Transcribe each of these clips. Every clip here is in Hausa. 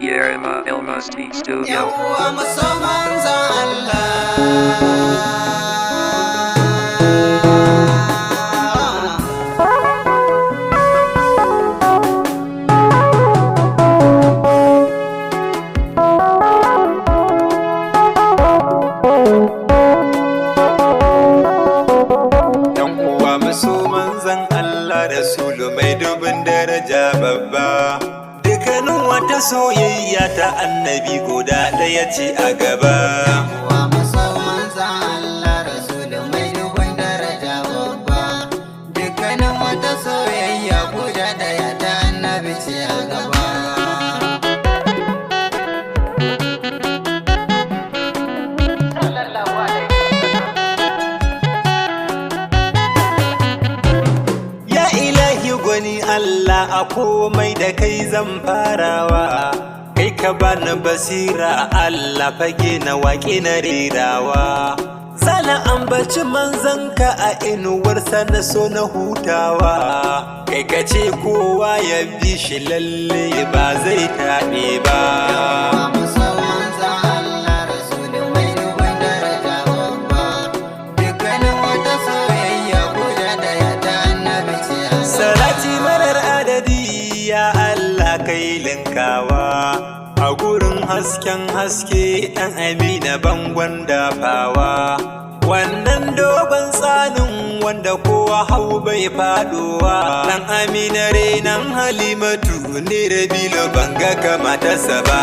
Yerma Ilmasti Studio. Yawwa musamman za Allah. Rasulu mai dubin daraja babba, dukkanin wata soyayya ta annabi guda ɗaya ce a gaba. Wa musamman za Allah Rasulu mai dubin daraja babba, dukkanin wata soyayya guda ɗaya ta annabi ce a gaba. Wani Allah a komai da kai zan farawa, kai ka bani basira Allah fage na waƙe na rerawa. Sana ambaci manzanka a inuwarsa na so na hutawa, kai ka ce kowa ya bi shi lalle ba zai taɓe ba. Kai linkawa a gurin hasken haske ɗan amina bangon dafawa, wannan dogon tsanin wanda kowa hau bai faɗowa. Ɗan amina renan halimatu ne rabilo banga kamatarsa ba.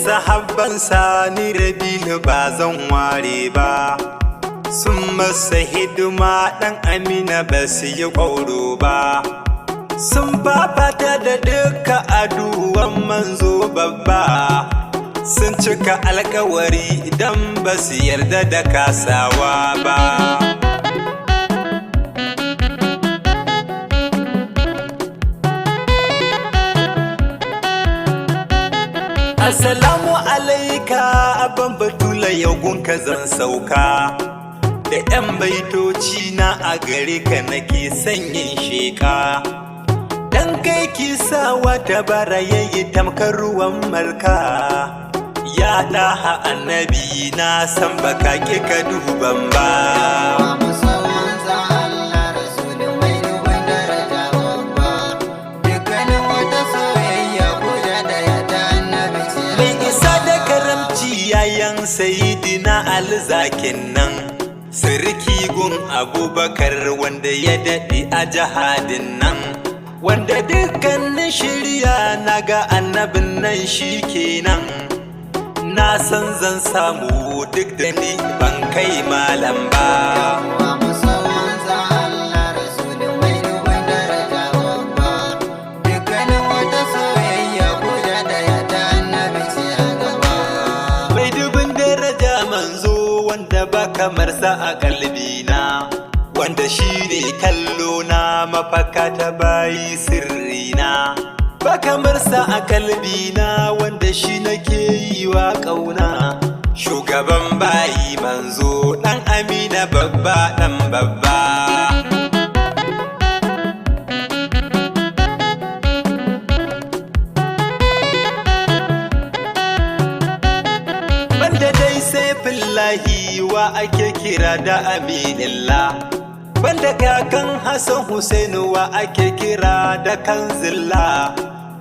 Sahabbansa ni rabilu ba zan ware ba, sun masa hidima ɗan amina ba su yi ƙwauro ba, sun fafata da duka aduwan manzo babba, sun cika alkawari idan ba su yarda da kasawa ba. Assalamu alaika abban batula yau gunka zan sauka, da 'yan baitoci na a gare ka nake sanyin sheka, dan kai kisa wata bara yayi tamkar ruwan malka. Ya ɗaha annabi na san baka ƙi ka duban ba. Yayan sayidina alzakin nan, sirki gun abubakar wanda ya daɗe a jihadin nan, wanda dukkanin shirya na ga annabin nan shi kenan. Na san zan samu duk da ni ban kai malam ba. Kamar sa a kalbina, wanda shi ne kallo na mafaka ta bayi sirrina. Ba kamar sa a kalbina, wanda shi nake yi wa ƙauna. Shugaban bayi manzo ɗan amina babba ɗan babba. Fillahi wa ake kira da aminillah, banda kakan Hassan Husainu wa ake kira da kanzillah,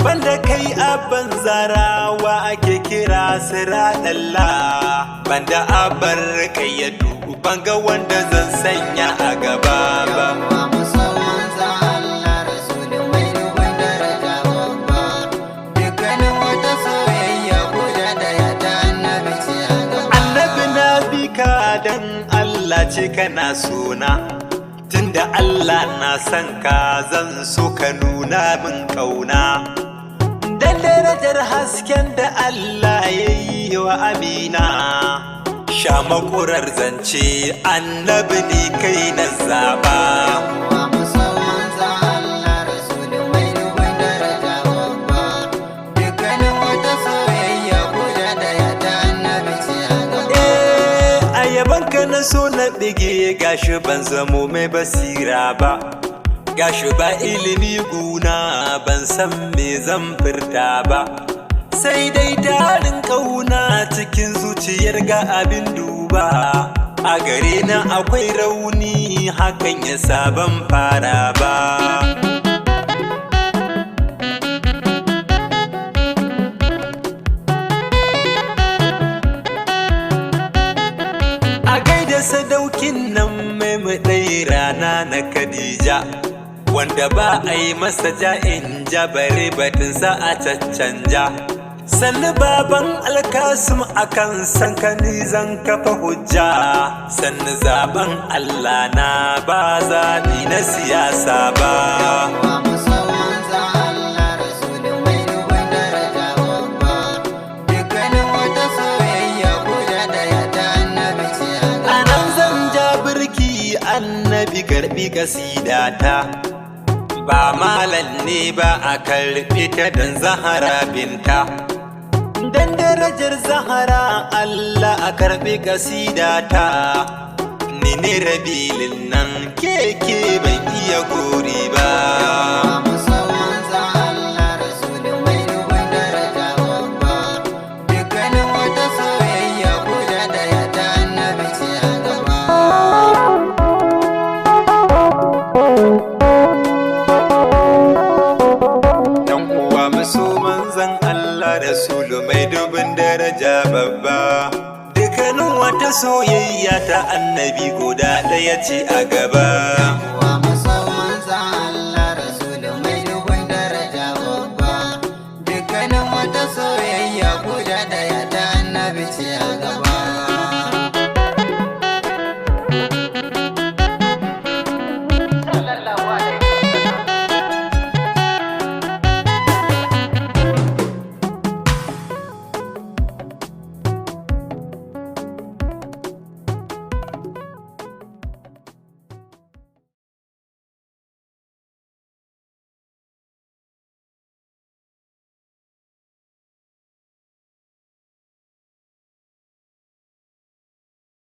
banda kai abban zara wa ake kira siradallah, banda abar kayyadu banga wanda zan sanya a gaba ba. Dan Allah ce kana sona, tunda Allah na san ka zan so ka nuna min ƙauna. Dan darajar hasken da Allah ya yi wa Amina, sha makurar zance annabi ne kai na zaba. bige gashi ban zamo mai basira ba, gashi ba ilimi guna ban san me zan furta ba, sai dai tarin kauna cikin zuciyar ga abin duba. A gare na akwai rauni hakan yasa ban fara ba. A gaida sadaukin nan mai rana na Khadija, wanda ba a yi masa ja'in jabare batunsa a caccanja. Sannu baban Alkasim akan sankani zan kafa hujja, sannu zaben Allah na ba zaɓi na siyasa ba. Annabi karbi kasidata, ba malam ne ba a karbi ta dan Zahara binta, dan darajar Zahara Allah a karbi kasidata. Ni ne Rabilun nan keke ban iya gori ba. Rasulu mai dubin daraja babba, dukkanin wata soyayya ta annabi guda ɗaya ce a gaba.